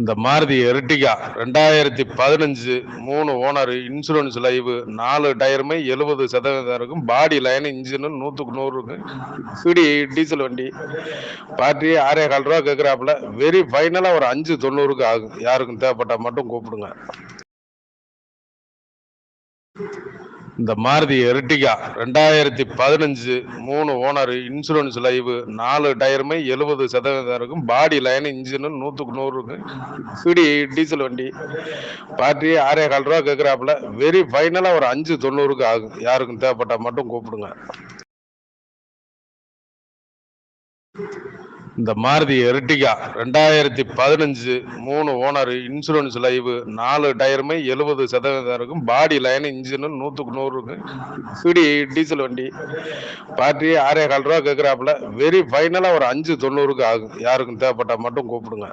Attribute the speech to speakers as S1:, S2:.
S1: இந்த Maruti Ertiga 2015 3 owner, insurance live, 4 டயருமே 70% இருக்கும். பாடி line, engine 100க்கு 100 இருக்கு. சிடி டீசல் வண்டி. பார்ட்டி 6,15 கேட்குறாப்புல. வெரி ஃபைனலா ஒரு 590க்கு ஆகும். யாருக்கும் தேவைப்பட்டா மட்டும் கூப்பிடுங்க. இந்த Maruti Ertiga 2015 3 owner, insurance live, 4 டயருமே 70% இருக்கும். பாடி லைன், இன்ஜின் 100க்கு 100 இருக்கு. சிடி டீசல் வண்டி. பார்ட்டி 6,15 கேட்குறாப்புல. வெரி ஃபைனலா ஒரு 590க்கு ஆகும். யாருக்கும் தேவைப்பட்டா மட்டும் கூப்பிடுங்க. இந்த Maruti Ertiga 2015 3 owner, insurance live, 4 டயருமே 70% இருக்கும். பாடி லைன், இன்ஜின் 100க்கு 100 இருக்கு. சிடி டீசல் வண்டி. பார்ட்டி 6,15 கேட்குறாப்புல. வெரி ஃபைனலா ஒரு 590க்கு ஆகும். யாருக்கும் தேவைப்பட்டா மட்டும் கூப்பிடுங்க.